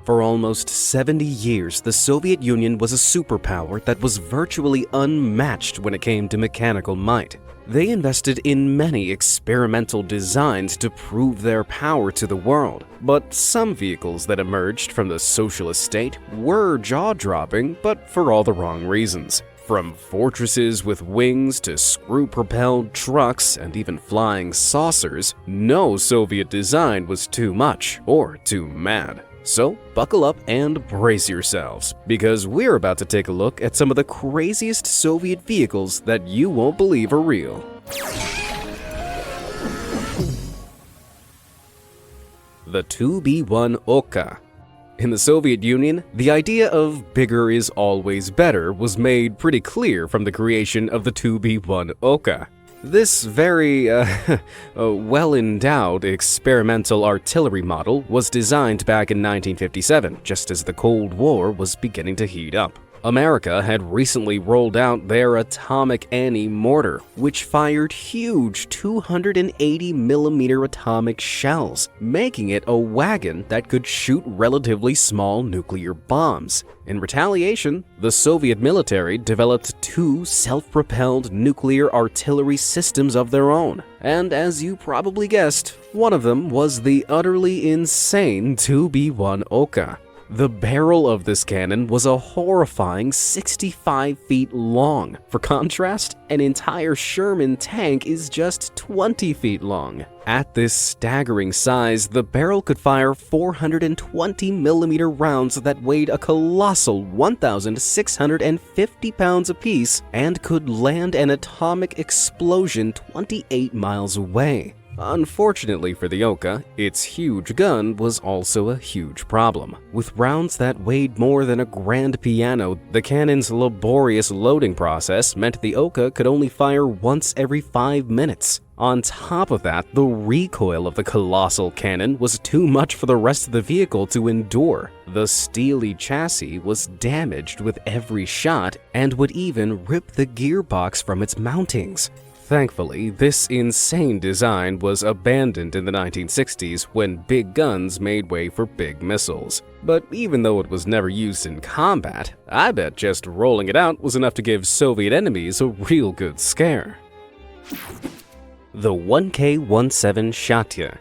For almost 70 years, the Soviet Union was a superpower that was virtually unmatched when it came to mechanical might. They invested in many experimental designs to prove their power to the world, but some vehicles that emerged from the socialist state were jaw-dropping, but for all the wrong reasons. From fortresses with wings to screw-propelled trucks and even flying saucers, no Soviet design was too much or too mad. So buckle up and brace yourselves, because we're about to take a look at some of the craziest Soviet vehicles that you won't believe are real. The 2B1 Oka. In the Soviet Union, the idea of bigger is always better was made pretty clear from the creation of the 2B1 Oka. This very, well-endowed experimental artillery model was designed back in 1957, just as the Cold War was beginning to heat up. America had recently rolled out their atomic anti-mortar, which fired huge 280mm atomic shells, making it a wagon that could shoot relatively small nuclear bombs. In retaliation, the Soviet military developed two self-propelled nuclear artillery systems of their own. And as you probably guessed, one of them was the utterly insane 2B1 Oka. The barrel of this cannon was a horrifying 65 feet long. For contrast, an entire Sherman tank is just 20 feet long. At this staggering size, the barrel could fire 420mm rounds that weighed a colossal 1,650 pounds apiece and could land an atomic explosion 28 miles away. Unfortunately for the Oka, its huge gun was also a huge problem. With rounds that weighed more than a grand piano, the cannon's laborious loading process meant the Oka could only fire once every 5 minutes. On top of that, the recoil of the colossal cannon was too much for the rest of the vehicle to endure. The steely chassis was damaged with every shot and would even rip the gearbox from its mountings. Thankfully, this insane design was abandoned in the 1960s when big guns made way for big missiles. But even though it was never used in combat, I bet just rolling it out was enough to give Soviet enemies a real good scare. The 1K-17 Shatya.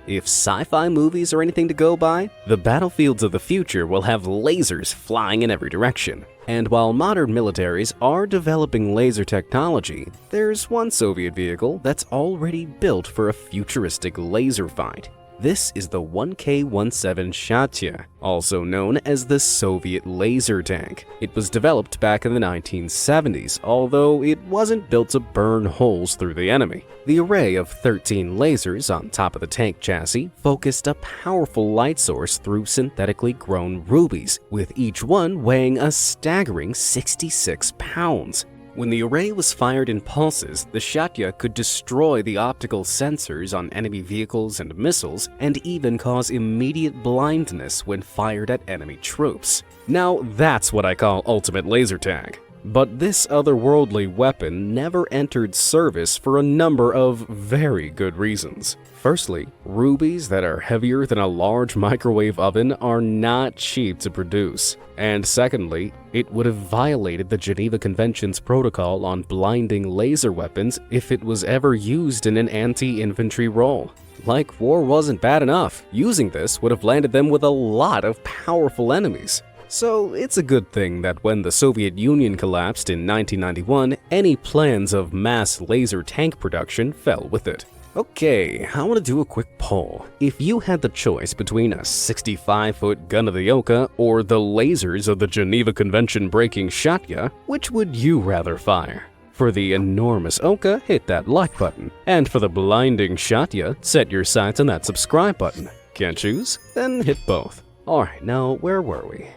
If sci-fi movies are anything to go by, the battlefields of the future will have lasers flying in every direction. And while modern militaries are developing laser technology, there's one Soviet vehicle that's already built for a futuristic laser fight. This is the 1K-17 Shatya, also known as the Soviet laser tank. It was developed back in the 1970s, although it wasn't built to burn holes through the enemy. The array of 13 lasers on top of the tank chassis focused a powerful light source through synthetically grown rubies, with each one weighing a staggering 66 pounds. When the array was fired in pulses, the Shatya could destroy the optical sensors on enemy vehicles and missiles, and even cause immediate blindness when fired at enemy troops. Now that's what I call ultimate laser tag. But this otherworldly weapon never entered service for a number of very good reasons. Firstly, rubies that are heavier than a large microwave oven are not cheap to produce. And secondly, it would have violated the Geneva Convention's protocol on blinding laser weapons if it was ever used in an anti-infantry role. Like war wasn't bad enough, using this would have landed them with a lot of powerful enemies. So it's a good thing that when the Soviet Union collapsed in 1991, any plans of mass laser tank production fell with it. Okay, I want to do a quick poll. If you had the choice between a 65-foot gun of the Oka or the lasers of the Geneva Convention breaking Shatya, which would you rather fire? For the enormous Oka, hit that like button. And for the blinding Shatya, set your sights on that subscribe button. Can't choose? Then hit both. Alright, now where were we?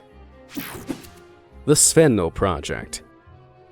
The Svenno Project.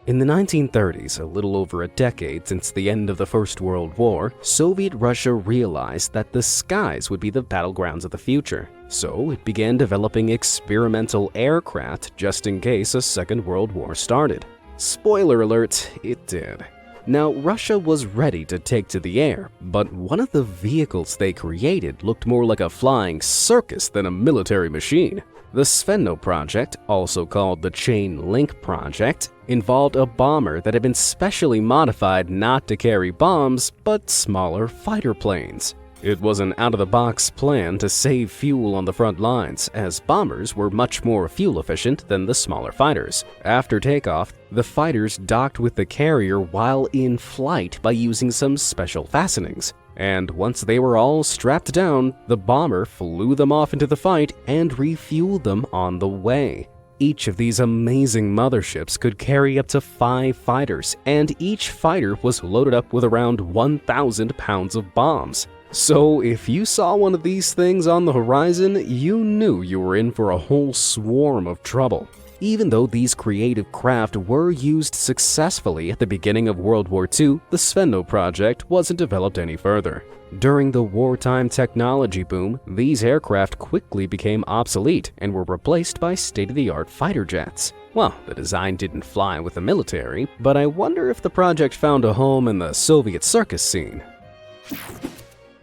In the 1930s, a little over a decade since the end of the First World War, Soviet Russia realized that the skies would be the battlegrounds of the future. So it began developing experimental aircraft just in case a Second World War started. Spoiler alert, it did. Now, Russia was ready to take to the air, but one of the vehicles they created looked more like a flying circus than a military machine. The Spheno project, also called the Chain Link project, involved a bomber that had been specially modified not to carry bombs, but smaller fighter planes. It was an out-of-the-box plan to save fuel on the front lines, as bombers were much more fuel-efficient than the smaller fighters. After takeoff, the fighters docked with the carrier while in flight by using some special fastenings. And once they were all strapped down, the bomber flew them off into the fight and refueled them on the way. Each of these amazing motherships could carry up to 5 fighters, and each fighter was loaded up with around 1,000 pounds of bombs. So if you saw one of these things on the horizon, you knew you were in for a whole swarm of trouble. Even though these creative craft were used successfully at the beginning of World War II, the Spheno project wasn't developed any further. During the wartime technology boom, these aircraft quickly became obsolete and were replaced by state-of-the-art fighter jets. Well, the design didn't fly with the military, but I wonder if the project found a home in the Soviet circus scene.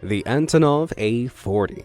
The Antonov A-40.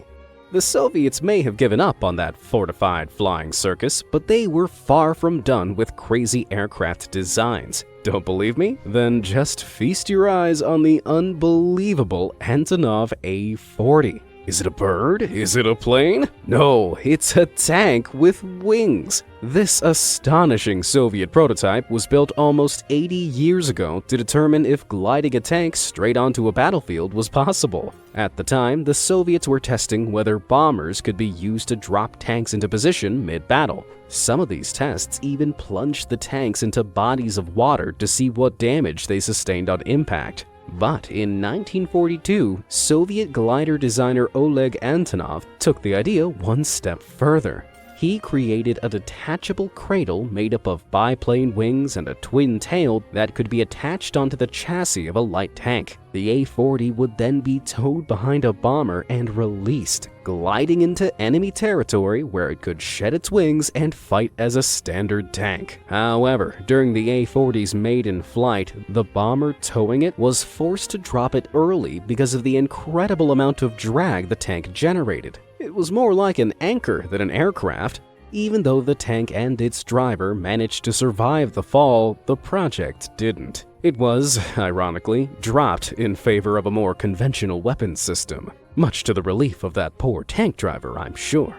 The Soviets may have given up on that fortified flying circus, but they were far from done with crazy aircraft designs. Don't believe me? Then just feast your eyes on the unbelievable Antonov A-40. Is it a bird? Is it a plane? No, it's a tank with wings. This astonishing Soviet prototype was built almost 80 years ago to determine if gliding a tank straight onto a battlefield was possible. At the time, the Soviets were testing whether bombers could be used to drop tanks into position mid-battle. Some of these tests even plunged the tanks into bodies of water to see what damage they sustained on impact. But in 1942, Soviet glider designer Oleg Antonov took the idea one step further. He created a detachable cradle made up of biplane wings and a twin tail that could be attached onto the chassis of a light tank. The A-40 would then be towed behind a bomber and released, gliding into enemy territory where it could shed its wings and fight as a standard tank. However, during the A-40's maiden flight, the bomber towing it was forced to drop it early because of the incredible amount of drag the tank generated. It was more like an anchor than an aircraft. Even though the tank and its driver managed to survive the fall, the project didn't. It was, ironically, dropped in favor of a more conventional weapons system, much to the relief of that poor tank driver, I'm sure.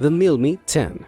The Mi-10.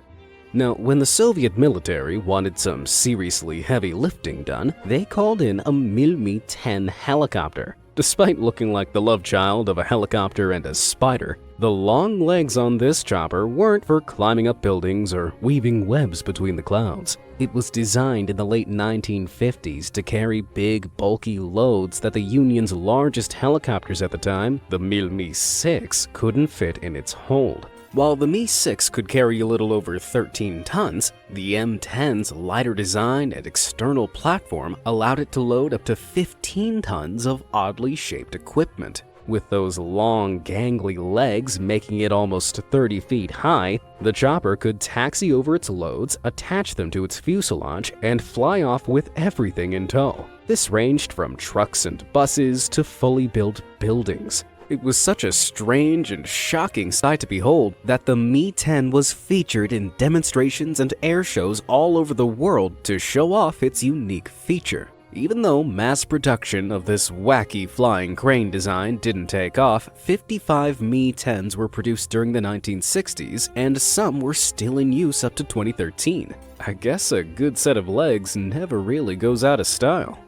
Now, when the Soviet military wanted some seriously heavy lifting done, they called in a Mi-10 helicopter. Despite looking like the love child of a helicopter and a spider, the long legs on this chopper weren't for climbing up buildings or weaving webs between the clouds. It was designed in the late 1950s to carry big, bulky loads that the Union's largest helicopters at the time, the Mi-6, couldn't fit in its hold. While the Mi-6 could carry a little over 13 tons, the M-10's lighter design and external platform allowed it to load up to 15 tons of oddly shaped equipment. With those long, gangly legs making it almost 30 feet high, the chopper could taxi over its loads, attach them to its fuselage, and fly off with everything in tow. This ranged from trucks and buses to fully built buildings. It was such a strange and shocking sight to behold that the Mi-10 was featured in demonstrations and air shows all over the world to show off its unique feature. Even though mass production of this wacky flying crane design didn't take off, 55 Mi-10s were produced during the 1960s, and some were still in use up to 2013. I guess a good set of legs never really goes out of style.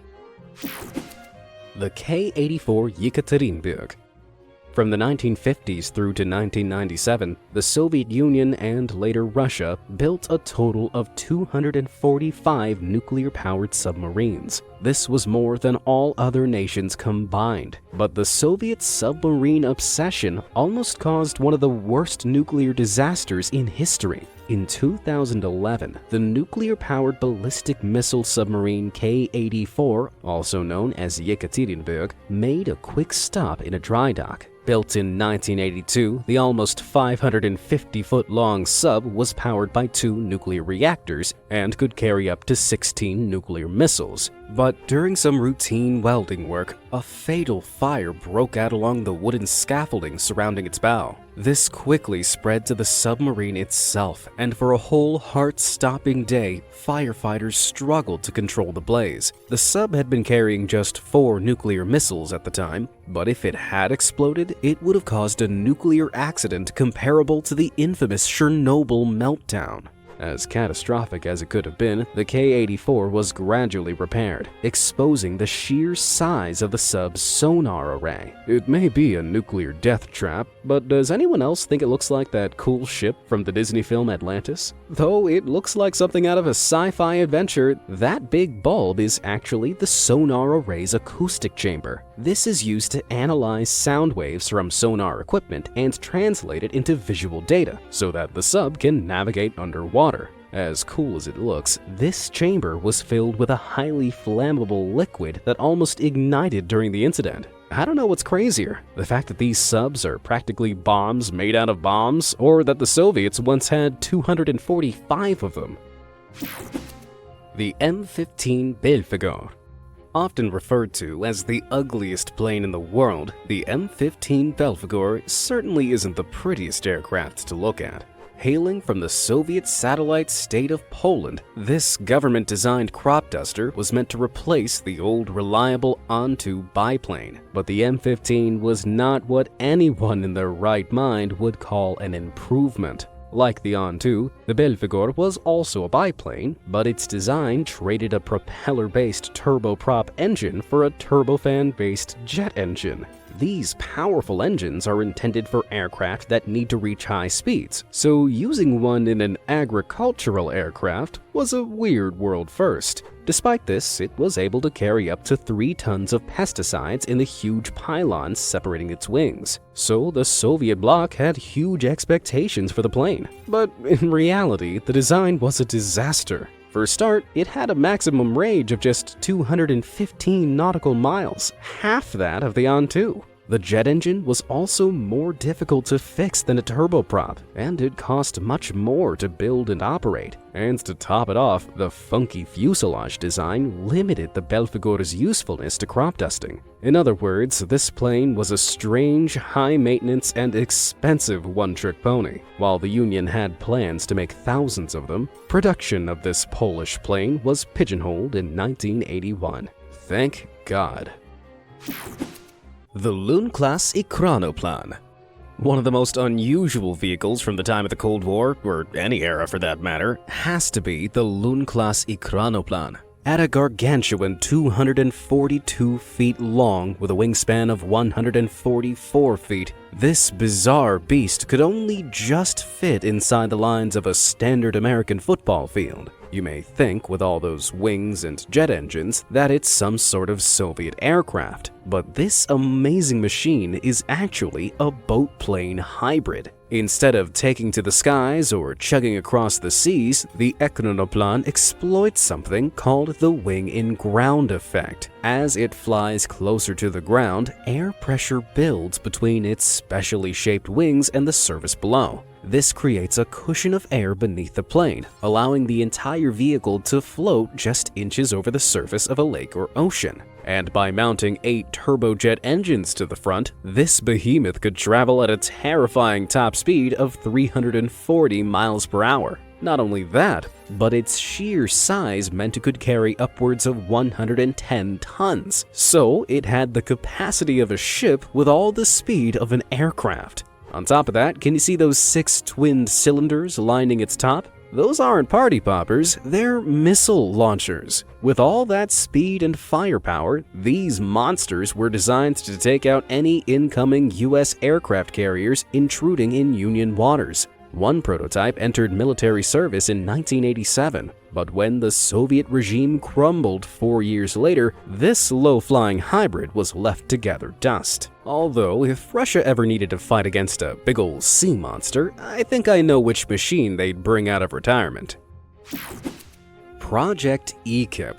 The K-84 Yekaterinburg. From the 1950s through to 1997, the Soviet Union and later Russia built a total of 245 nuclear-powered submarines. This was more than all other nations combined, but the Soviet submarine obsession almost caused one of the worst nuclear disasters in history. In 2011, the nuclear-powered ballistic missile submarine K-84, also known as Yekaterinburg, made a quick stop in a dry dock. Built in 1982, the almost 550-foot-long sub was powered by 2 nuclear reactors and could carry up to 16 nuclear missiles. But during some routine welding work, a fatal fire broke out along the wooden scaffolding surrounding its bow. This quickly spread to the submarine itself, and for a whole heart-stopping day, firefighters struggled to control the blaze. The sub had been carrying just 4 nuclear missiles at the time, but if it had exploded, it would have caused a nuclear accident comparable to the infamous Chernobyl meltdown. As catastrophic as it could have been, the K-84 was gradually repaired, exposing the sheer size of the sub's sonar array. It may be a nuclear death trap, but does anyone else think it looks like that cool ship from the Disney film Atlantis? Though it looks like something out of a sci-fi adventure, that big bulb is actually the sonar array's acoustic chamber. This is used to analyze sound waves from sonar equipment and translate it into visual data, so that the sub can navigate underwater. As cool as it looks, this chamber was filled with a highly flammable liquid that almost ignited during the incident. I don't know what's crazier, the fact that these subs are practically bombs made out of bombs, or that the Soviets once had 245 of them. The M-15 Belfegor. Often referred to as the ugliest plane in the world, the M-15 Belfegor certainly isn't the prettiest aircraft to look at. Hailing from the Soviet satellite state of Poland, this government-designed crop duster was meant to replace the old reliable An-2 biplane. But the M-15 was not what anyone in their right mind would call an improvement. Like the An-2, the Belfegor was also a biplane, but its design traded a propeller-based turboprop engine for a turbofan-based jet engine. These powerful engines are intended for aircraft that need to reach high speeds, so using one in an agricultural aircraft was a weird world first. Despite this, it was able to carry up to 3 tons of pesticides in the huge pylons separating its wings. So the Soviet bloc had huge expectations for the plane. But in reality, the design was a disaster. For a start, it had a maximum range of just 215 nautical miles, half that of the An-2. The jet engine was also more difficult to fix than a turboprop, and it cost much more to build and operate. And to top it off, the funky fuselage design limited the Belfegor's usefulness to crop dusting. In other words, this plane was a strange, high-maintenance, and expensive one-trick pony. While the Union had plans to make thousands of them, production of this Polish plane was pigeonholed in 1981. Thank God. The Lun-class Ekranoplan. One of the most unusual vehicles from the time of the Cold War, or any era for that matter, has to be the Lun-class Ekranoplan. At a gargantuan 242 feet long with a wingspan of 144 feet, this bizarre beast could only just fit inside the lines of a standard American football field. You may think, with all those wings and jet engines, that it's some sort of Soviet aircraft, but this amazing machine is actually a boat-plane hybrid. Instead of taking to the skies or chugging across the seas, the Ekranoplan exploits something called the wing-in-ground effect. As it flies closer to the ground, air pressure builds between its specially shaped wings and the surface below. This creates a cushion of air beneath the plane, allowing the entire vehicle to float just inches over the surface of a lake or ocean. And by mounting 8 turbojet engines to the front, this behemoth could travel at a terrifying top speed of 340 miles per hour. Not only that, but its sheer size meant it could carry upwards of 110 tons. So it had the capacity of a ship with all the speed of an aircraft. On top of that, can you see those 6 twinned cylinders lining its top? Those aren't party poppers, they're missile launchers. With all that speed and firepower, these monsters were designed to take out any incoming US aircraft carriers intruding in Union waters. One prototype entered military service in 1987, but when the Soviet regime crumbled 4 years later, this low-flying hybrid was left to gather dust. Although, if Russia ever needed to fight against a big ol' sea monster, I think I know which machine they'd bring out of retirement. Project EKIP.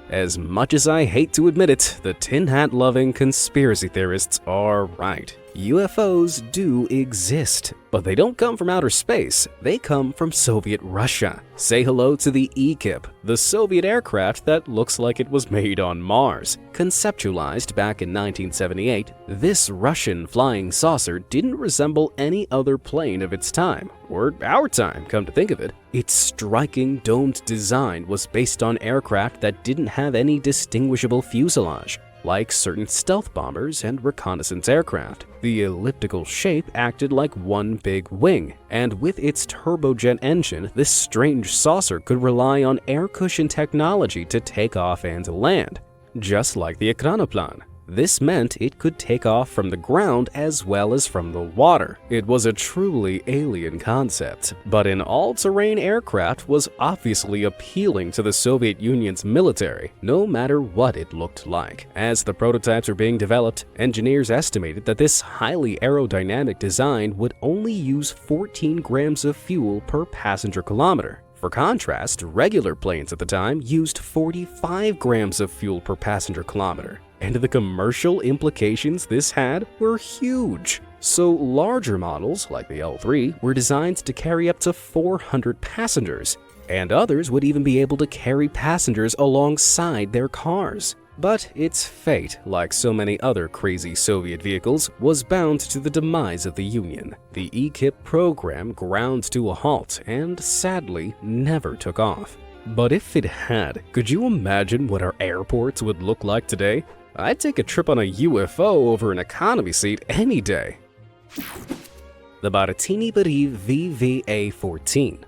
As much as I hate to admit it, the tin hat-loving conspiracy theorists are right. UFOs do exist, but they don't come from outer space, they come from Soviet Russia. Say hello to the EKIP, the Soviet aircraft that looks like it was made on Mars. Conceptualized back in 1978, this Russian flying saucer didn't resemble any other plane of its time, or our time, come to think of it. Its striking domed design was based on aircraft that didn't have any distinguishable fuselage, like certain stealth bombers and reconnaissance aircraft. The elliptical shape acted like one big wing, and with its turbojet engine, this strange saucer could rely on air cushion technology to take off and land. Just like the Ekranoplan. This meant it could take off from the ground as well as from the water. It was a truly alien concept, but an all-terrain aircraft was obviously appealing to the Soviet Union's military, no matter what it looked like. As the prototypes were being developed, engineers estimated that this highly aerodynamic design would only use 14 grams of fuel per passenger kilometer. For contrast, regular planes at the time used 45 grams of fuel per passenger kilometer, and the commercial implications this had were huge. So larger models, like the L3, were designed to carry up to 400 passengers, and others would even be able to carry passengers alongside their cars. But its fate, like so many other crazy Soviet vehicles, was bound to the demise of the Union. The EKIP program ground to a halt and, sadly, never took off. But if it had, could you imagine what our airports would look like today? I'd take a trip on a UFO over an economy seat any day. The Baratini-Bari VVA-14.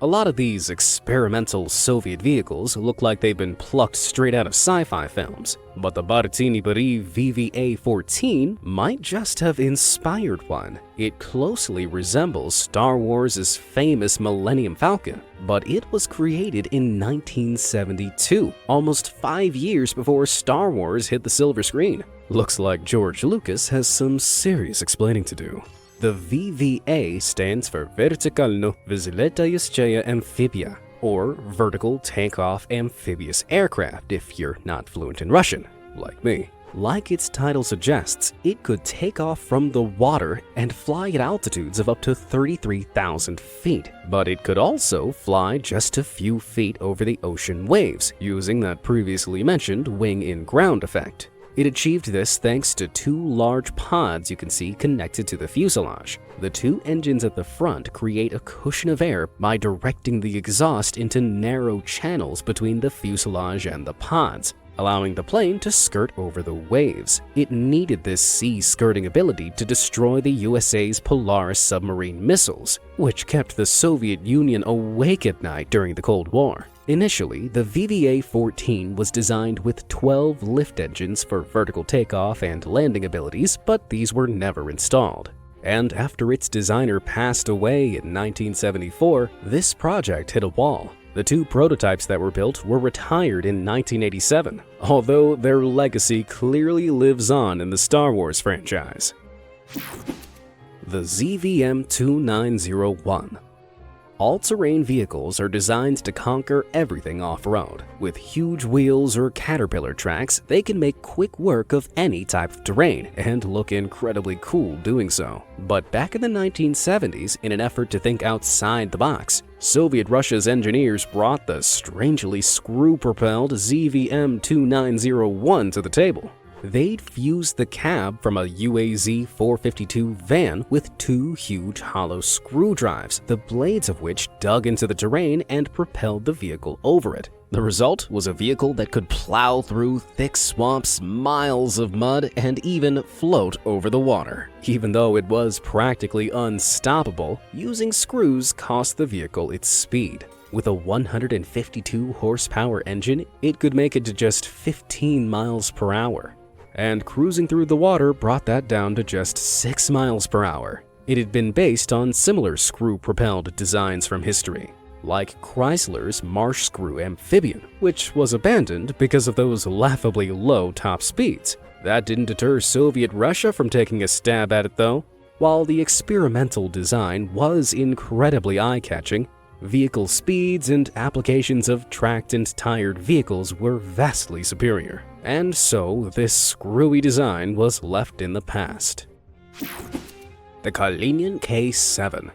A lot of these experimental Soviet vehicles look like they've been plucked straight out of sci-fi films, but the Baratini-Bari VVA-14 might just have inspired one. It closely resembles Star Wars' famous Millennium Falcon, but it was created in 1972, almost 5 years before Star Wars hit the silver screen. Looks like George Lucas has some serious explaining to do. The VVA stands for Vertikalno Vzletayskaya Amphibia, or Vertical Takeoff Amphibious Aircraft if you're not fluent in Russian, like me. Like its title suggests, it could take off from the water and fly at altitudes of up to 33,000 feet, but it could also fly just a few feet over the ocean waves, using that previously mentioned wing-in-ground effect. It achieved this thanks to 2 large pods you can see connected to the fuselage. The 2 engines at the front create a cushion of air by directing the exhaust into narrow channels between the fuselage and the pods, allowing the plane to skirt over the waves. It needed this sea-skirting ability to destroy the USA's Polaris submarine missiles, which kept the Soviet Union awake at night during the Cold War. Initially, the VVA-14 was designed with 12 lift engines for vertical takeoff and landing abilities, but these were never installed. And after its designer passed away in 1974, this project hit a wall. The 2 prototypes that were built were retired in 1987, although their legacy clearly lives on in the Star Wars franchise. The ZVM-2901. All-terrain vehicles are designed to conquer everything off-road. With huge wheels or caterpillar tracks, they can make quick work of any type of terrain and look incredibly cool doing so. But back in the 1970s, in an effort to think outside the box, Soviet Russia's engineers brought the strangely screw-propelled ZVM-2901 to the table. They'd fused the cab from a UAZ-452 van with 2 huge hollow screw drives, the blades of which dug into the terrain and propelled the vehicle over it. The result was a vehicle that could plow through thick swamps, miles of mud, and even float over the water. Even though it was practically unstoppable, using screws cost the vehicle its speed. With a 152 horsepower engine, it could make it to just 15 miles per hour. And cruising through the water brought that down to just 6 miles per hour. It had been based on similar screw-propelled designs from history, like Chrysler's Marsh Screw Amphibian, which was abandoned because of those laughably low top speeds. That didn't deter Soviet Russia from taking a stab at it though. While the experimental design was incredibly eye-catching, vehicle speeds and applications of tracked and tired vehicles were vastly superior. And so this screwy design was left in the past. The Kalinin K-7.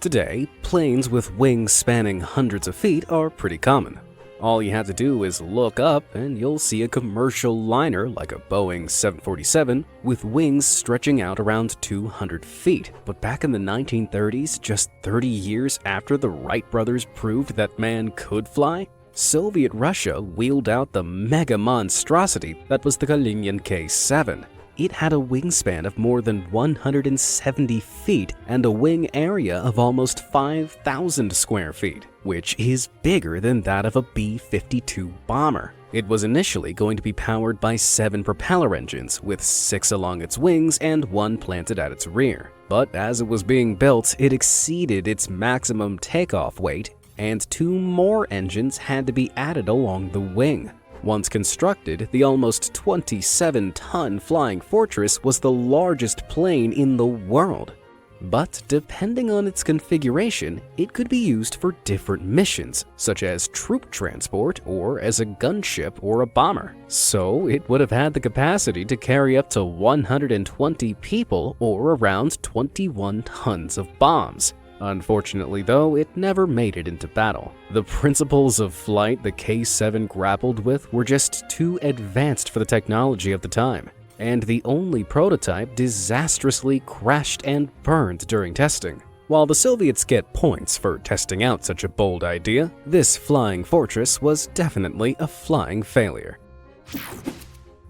Today, planes with wings spanning hundreds of feet are pretty common. All you have to do is look up and you'll see a commercial liner like a Boeing 747 with wings stretching out around 200 feet. But back in the 1930s, just 30 years after the Wright brothers proved that man could fly, Soviet Russia wheeled out the mega monstrosity that was the Kalinin K-7. It had a wingspan of more than 170 feet and a wing area of almost 5,000 square feet, which is bigger than that of a B-52 bomber. It was initially going to be powered by 7 propeller engines, with 6 along its wings and 1 planted at its rear. But as it was being built, it exceeded its maximum takeoff weight, and 2 more engines had to be added along the wing. Once constructed, the almost 27-ton Flying Fortress was the largest plane in the world. But depending on its configuration, it could be used for different missions, such as troop transport or as a gunship or a bomber. So it would have had the capacity to carry up to 120 people or around 21 tons of bombs. Unfortunately though, it never made it into battle. The principles of flight the K-7 grappled with were just too advanced for the technology of the time, and the only prototype disastrously crashed and burned during testing. While the Soviets get points for testing out such a bold idea, this flying fortress was definitely a flying failure.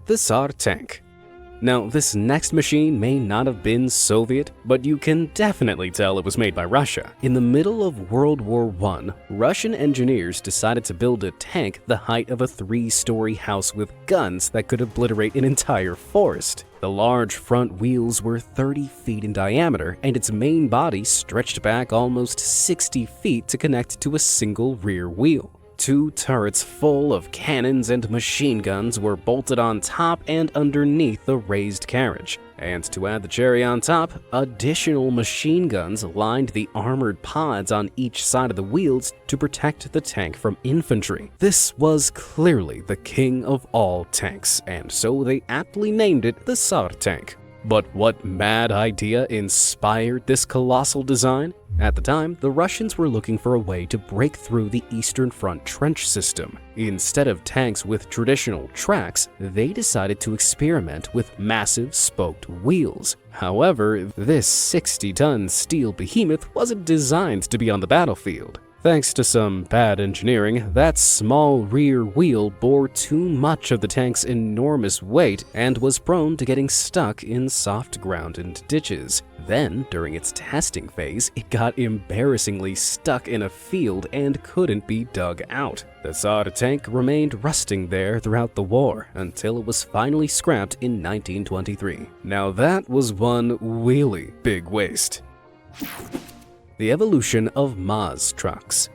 The Tsar Tank. Now, this next machine may not have been Soviet, but you can definitely tell it was made by Russia. In the middle of World War I, Russian engineers decided to build a tank the height of a 3-story house with guns that could obliterate an entire forest. The large front wheels were 30 feet in diameter, and its main body stretched back almost 60 feet to connect to a single rear wheel. 2 turrets full of cannons and machine guns were bolted on top and underneath the raised carriage. And to add the cherry on top, additional machine guns lined the armored pods on each side of the wheels to protect the tank from infantry. This was clearly the king of all tanks, and so they aptly named it the Tsar Tank. But what mad idea inspired this colossal design? At the time, the Russians were looking for a way to break through the Eastern Front trench system. Instead of tanks with traditional tracks, they decided to experiment with massive spoked wheels. However, this 60-ton steel behemoth wasn't designed to be on the battlefield. Thanks to some bad engineering, that small rear wheel bore too much of the tank's enormous weight and was prone to getting stuck in soft ground and ditches. Then, during its testing phase, it got embarrassingly stuck in a field and couldn't be dug out. The Tsar Tank remained rusting there throughout the war until it was finally scrapped in 1923. Now that was one really big waste. The evolution of Maz trucks.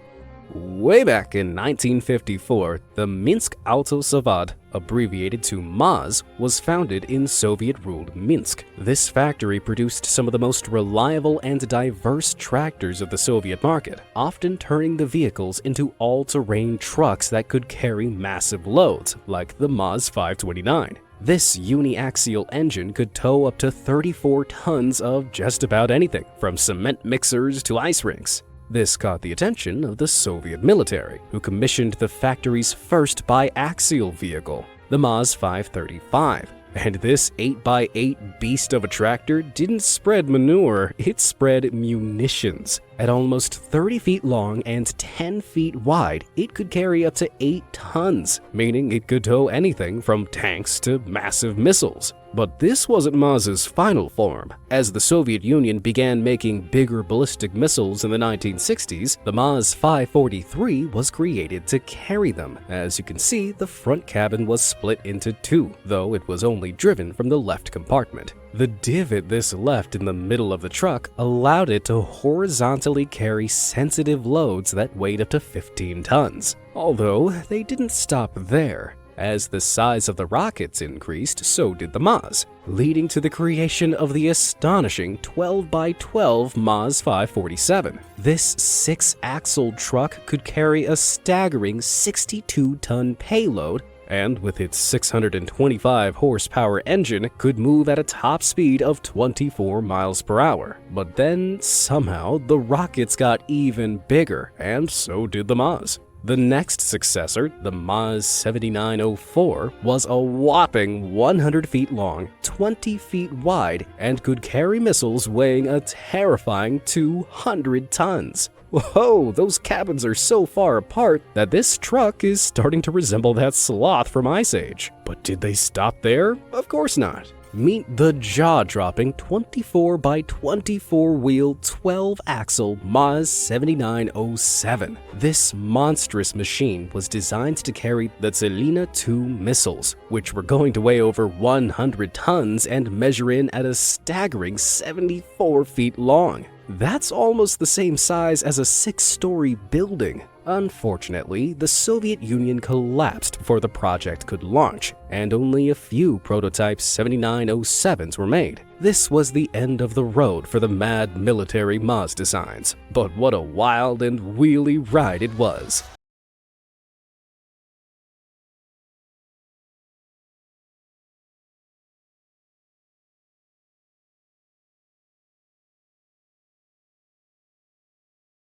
Way back in 1954, the Minsk Auto Zavod, abbreviated to Maz, was founded in Soviet-ruled Minsk. This factory produced some of the most reliable and diverse tractors of the Soviet market, often turning the vehicles into all-terrain trucks that could carry massive loads, like the Maz 529. This uniaxial engine could tow up to 34 tons of just about anything, from cement mixers to ice rinks. This caught the attention of the Soviet military, who commissioned the factory's first biaxial vehicle, the Maz 535. And this 8x8 beast of a tractor didn't spread manure, it spread munitions. At almost 30 feet long and 10 feet wide, it could carry up to 8 tons, meaning it could tow anything from tanks to massive missiles. But this wasn't Maz's final form. As the Soviet Union began making bigger ballistic missiles in the 1960s, the Maz 543 was created to carry them. As you can see, the front cabin was split into two, though it was only driven from the left compartment. The divot this left in the middle of the truck allowed it to horizontally carry sensitive loads that weighed up to 15 tons. Although, they didn't stop there. As the size of the rockets increased, so did the Maz, leading to the creation of the astonishing 12x12 Maz 547. This 6-axle truck could carry a staggering 62-ton payload, and with its 625 horsepower engine could move at a top speed of 24 miles per hour. But then, somehow, the rockets got even bigger, and so did the Maz. The next successor, the Maz 7904, was a whopping 100 feet long, 20 feet wide, and could carry missiles weighing a terrifying 200 tons. Whoa, those cabins are so far apart that this truck is starting to resemble that sloth from Ice Age. But did they stop there? Of course not. Meet the jaw-dropping 24x24 wheel 12-axle Maz 7907. This monstrous machine was designed to carry the Tselina II missiles, which were going to weigh over 100 tons and measure in at a staggering 74 feet long. That's almost the same size as a 6-story building. Unfortunately, the Soviet Union collapsed before the project could launch, and only a few prototype 7907s were made. This was the end of the road for the mad military Maz designs, but what a wild and wheelie ride it was.